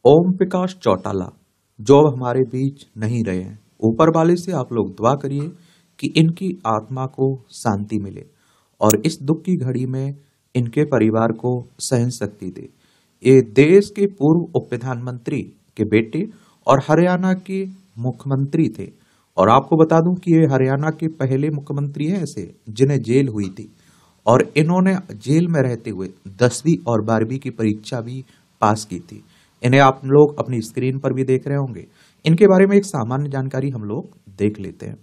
ओम प्रकाश चौटाला जो अब हमारे बीच नहीं रहे हैं, ऊपर वाले से आप लोग दुआ करिए कि इनकी आत्मा को शांति मिले और इस दुख की घड़ी में इनके परिवार को सहन शक्ति दे। ये देश के पूर्व उप प्रधानमंत्री के बेटे और हरियाणा के मुख्यमंत्री थे। और आपको बता दूं कि ये हरियाणा के पहले मुख्यमंत्री हैं ऐसे जिन्हें जेल हुई थी, और इन्होंने जेल में रहते हुए 10वीं और 12वीं की परीक्षा भी पास की थी। इन्हें आप लोग अपनी स्क्रीन पर भी देख रहे होंगे। इनके बारे में एक सामान्य जानकारी हम लोग देख लेते हैं।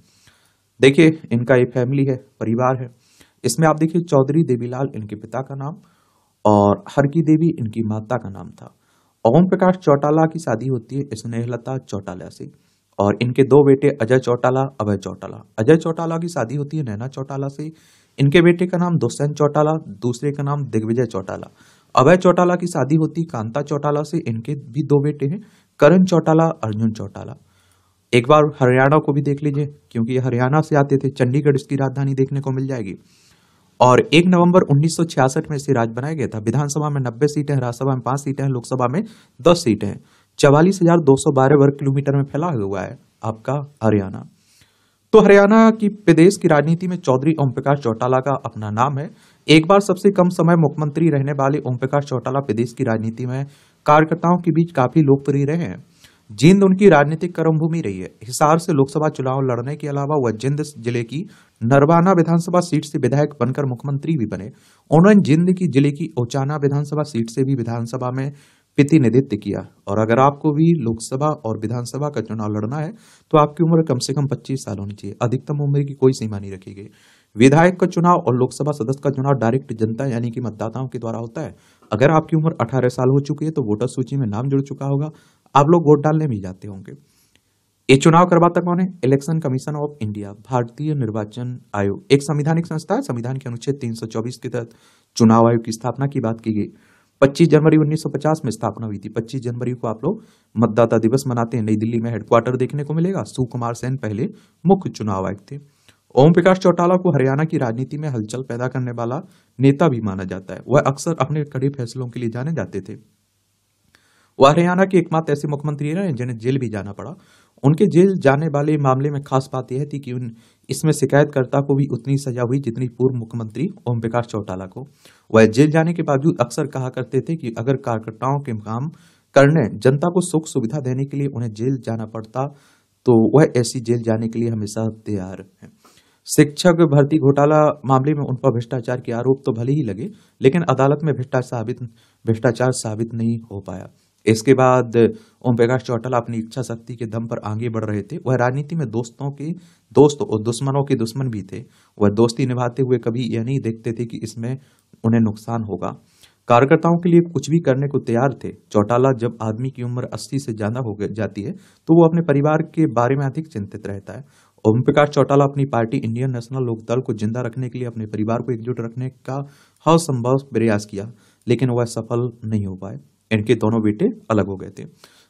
देखिए, इनका एक फैमिली है, परिवार है। इसमें आप देखिए, चौधरी देवीलाल इनके पिता का नाम और हरकी देवी इनकी माता का नाम था। ओम प्रकाश चौटाला की शादी होती है स्नेहलता चौटाला से, और इनके दो बेटे अजय चौटाला, अभय चौटाला। अजय चौटाला की शादी होती है नैना चौटाला से। इनके बेटे का नाम दुष्यंत चौटाला, दूसरे का नाम दिग्विजय चौटाला। अभय चौटाला की शादी होती कांता चौटाला से। इनके भी दो बेटे हैं, करण चौटाला, अर्जुन चौटाला। एक बार हरियाणा को भी देख लीजिए, क्योंकि ये हरियाणा से आते थे। चंडीगढ़ इसकी राजधानी देखने को मिल जाएगी। और 1 नवंबर 1966 में इसे राज्य बनाया गया था। विधानसभा में 90 सीटें हैं, राज्यसभा में 5 सीटें हैं, लोकसभा में 10 सीटें हैं। 44,212 वर्ग किलोमीटर में फैला हुआ है आपका हरियाणा। तो हरियाणा की प्रदेश की राजनीति में चौधरी ओम प्रकाश चौटाला का अपना नाम है। एक बार सबसे कम समय मुख्यमंत्री रहने वाले ओम प्रकाश चौटाला प्रदेश की राजनीति में कार्यकर्ताओं के बीच काफी लोकप्रिय रहे हैं। जींद उनकी राजनीतिक कर्मभूमि रही है। हिसार से लोकसभा चुनाव लड़ने के अलावा वह जींद जिले की नरवाना विधानसभा सीट से विधायक बनकर मुख्यमंत्री भी बने। उन्होंने जींद की जिले की ओचाना विधानसभा सीट से भी विधानसभा में प्रतिनिधित्व किया। और अगर आपको भी लोकसभा और विधानसभा का चुनाव लड़ना है तो आपकी उम्र कम से कम 25 साल होनी चाहिए। अधिकतम उम्र की कोई सीमा नहीं रखी गई। विधायक का चुनाव और लोकसभा सदस्य का चुनाव डायरेक्ट जनता यानी कि मतदाताओं के द्वारा होता है। अगर आपकी उम्र 18 साल हो चुकी है तो वोटर सूची में नाम जुड़ चुका होगा, आप लोग वोट डालने भी जाते होंगे। ये चुनाव करवाता कौन है? इलेक्शन कमीशन ऑफ इंडिया, भारतीय निर्वाचन आयोग, एक संवैधानिक संस्था है। संविधान के अनुच्छेद 324 के तहत चुनाव आयोग की स्थापना की बात की गई। 25 जनवरी 1950 में स्थापना हुई थी। 25 जनवरी को आप लोग मतदाता दिवस मनाते हैं। नई दिल्ली में हेडक्वार्टर देखने को मिलेगा। सुकुमार सेन पहले मुख्य चुनाव आयुक्त थे। ओम प्रकाश चौटाला को हरियाणा की राजनीति में हलचल पैदा करने वाला नेता भी माना जाता है। वह अक्सर अपने कड़े फैसलों के लिए जाने जाते थे। वह हरियाणा के एकमात्र ऐसे मुख्यमंत्री रहे जिन्हें जेल भी जाना पड़ा। उनके जेल जाने वाले मामले में खास बात यह थी कि इसमें शिकायतकर्ता को भी उतनी सजा हुई जितनी पूर्व मुख्यमंत्री ओम प्रकाश चौटाला को। वह जेल जाने के बावजूद अक्सर कहा करते थे कि अगर कार्यकर्ताओं के काम करने, जनता को सुख सुविधा देने के लिए उन्हें जेल जाना पड़ता तो वह ऐसी जेल जाने के लिए हमेशा तैयार है। शिक्षक भर्ती घोटाला मामले में उन पर भ्रष्टाचार के आरोप तो भले ही लगे, लेकिन अदालत में भ्रष्टाचार साबित नहीं हो पाया। इसके बाद ओम प्रकाश चौटाला अपनी इच्छा शक्ति के दम पर आगे बढ़ रहे थे। वह राजनीति में दोस्तों के दोस्त और दुश्मनों के दुश्मन भी थे। वह दोस्ती निभाते हुए कभी यह नहीं देखते थे कि इसमें उन्हें नुकसान होगा। कार्यकर्ताओं के लिए कुछ भी करने को तैयार थे। चौटाला, जब आदमी की उम्र 80 से ज्यादा हो जाती है तो वो अपने परिवार के बारे में अधिक चिंतित रहता है। ओम प्रकाश चौटाला अपनी पार्टी इंडियन नेशनल लोकदल को जिंदा रखने के लिए अपने परिवार को एकजुट रखने का हर संभव प्रयास किया, लेकिन वह सफल नहीं हो पाए। इनके दोनों बेटे अलग हो गए थे।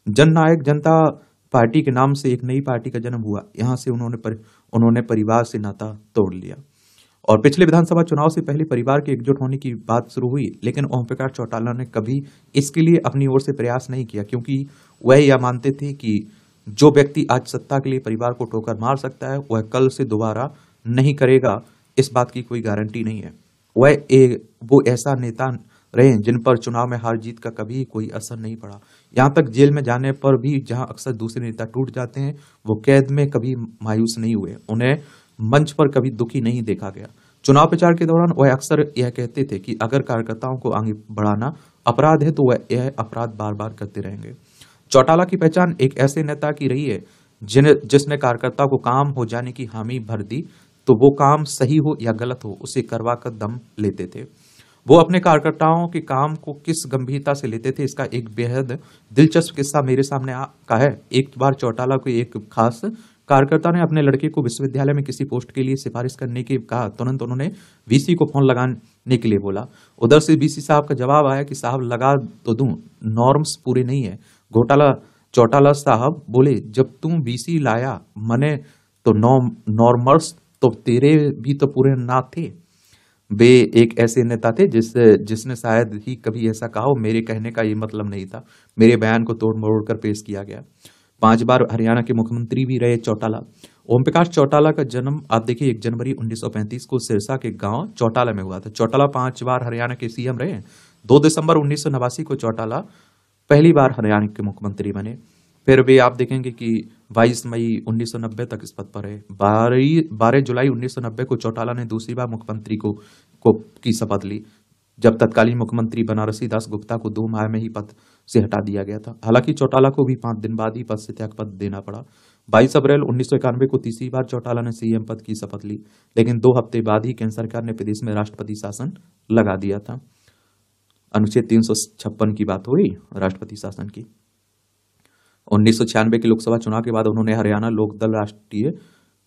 जननायक जनता पार्टी के नाम से एक नई पार्टी का जन्म हुआ। यहां से उन्होंने परिवार से नाता तोड़ लिया। और पिछले विधानसभा चुनाव से पहले परिवार के एकजुट होने की बात शुरू हुई, लेकिन ओम प्रकाश चौटाला ने कभी इसके लिए अपनी ओर से प्रयास नहीं किया, क्योंकि वह यह मानते थे कि जो व्यक्ति आज सत्ता के लिए परिवार को ठोकर मार सकता है वह कल से दोबारा नहीं करेगा, इस बात की कोई गारंटी नहीं है। वो ऐसा नेता रहे जिन पर चुनाव में हार जीत का कभी कोई असर नहीं पड़ा। यहां तक जेल में जाने पर भी जहां अक्सर दूसरे नेता टूट जाते हैं, वो कैद में कभी मायूस नहीं हुए। उन्हें मंच पर कभी दुखी नहीं देखा गया। चुनाव प्रचार के दौरान वह अक्सर यह कहते थे कि अगर कार्यकर्ताओं को आगे बढ़ाना अपराध है तो वह यह अपराध बार बार करते रहेंगे। चौटाला की पहचान एक ऐसे नेता की रही है जिसने कार्यकर्ता को काम हो जाने की हामी भर दी, तो वो काम सही हो या गलत हो उसे करवा कर दम लेते थे। वो अपने कार्यकर्ताओं के काम को किस गंभीरता से लेते थे, इसका एक बेहद दिलचस्प किस्सा मेरे सामने का है। एक बार चौटाला को एक खास कार्यकर्ता ने अपने लड़के को विश्वविद्यालय में किसी पोस्ट के लिए सिफारिश करने के कहा। तुरंत उन्होंने वीसी को फोन लगाने के लिए बोला। उधर से वीसी साहब का जवाब आया कि साहब लगा तो दूं, नॉर्म्स पूरे नहीं है। चौटाला साहब बोले, जब तुम वीसी लाया मने तो नॉर्मर्स तो तेरे भी तो पूरे ना थे। वे एक ऐसे नेता थे जिसने शायद ही कभी ऐसा कहा हो, मेरे कहने का ये मतलब नहीं था, मेरे बयान को तोड़ मरोड़ कर पेश किया गया। 5 बार हरियाणा के मुख्यमंत्री भी रहे चौटाला। ओम प्रकाश चौटाला का जन्म आप देखिए 1 जनवरी 1935 को सिरसा के गांव चौटाला में हुआ था। चौटाला 5 बार हरियाणा के सीएम रहे। 2 दिसंबर 1989 को चौटाला पहली बार हरियाणा के मुख्यमंत्री बने। फिर वे आप देखेंगे कि 22 मई 1990 तक इस पद पर रहे। 12 जुलाई 1990 को चौटाला ने दूसरी बार मुख्यमंत्री की शपथ ली, जब तत्कालीन मुख्यमंत्री बनारसी दास गुप्ता को 2 माह में ही पद से हटा दिया गया था। हालांकि चौटाला को भी 5 दिन बाद ही पद से त्यागपत्र देना पड़ा। 22 अप्रैल 1991 को तीसरी बार चौटाला ने सीएम पद की शपथ ली, लेकिन 2 हफ्ते बाद ही केंद्र सरकार ने प्रदेश में राष्ट्रपति शासन लगा दिया था। अनुच्छेद 356 की बात हुई राष्ट्रपति शासन की। 1996 के लोकसभा चुनाव के बाद उन्होंने हरियाणा लोकदल राष्ट्रीय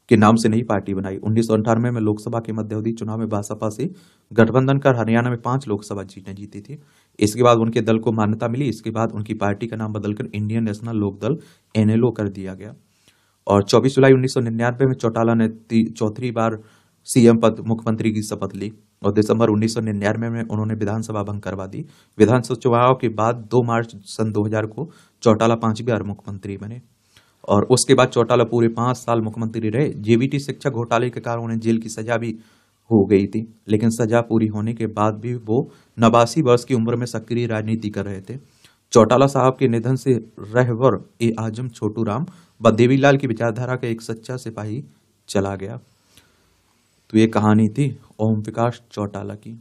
के नाम से नई पार्टी बनाई। 1998 में लोकसभा के मध्यावधि चुनाव में बसपा से गठबंधन कर हरियाणा में 5 लोकसभा सीटें जीती थी। इसके बाद उनके दल को मान्यता मिली। इसके बाद उनकी पार्टी का नाम बदलकर इंडियन नेशनल लोकदल NLO कर दिया गया। और 24 जुलाई 1999 में चौटाला ने चौथी बार सीएम पद मुख्यमंत्री की शपथ ली और दिसंबर 1999 में उन्होंने विधानसभा भंग करवा दी। विधानसभा चुनाव के बाद 2 मार्च सन 2000 को चौटाला 5वीं बार मुख्यमंत्री बने और उसके बाद चौटाला पूरे 5 साल मुख्यमंत्री रहे। जेबीटी शिक्षक घोटाले के कारण उन्हें जेल की सजा भी हो गई थी, लेकिन सजा पूरी होने के बाद भी वो 89 वर्ष की उम्र में सक्रिय राजनीति कर रहे थे। चौटाला साहब के निधन से रहबर ए आजम छोटू राम व देवीलाल की विचारधारा का एक सच्चा सिपाही चला गया। तो ये कहानी थी ओम प्रकाश चौटाला की।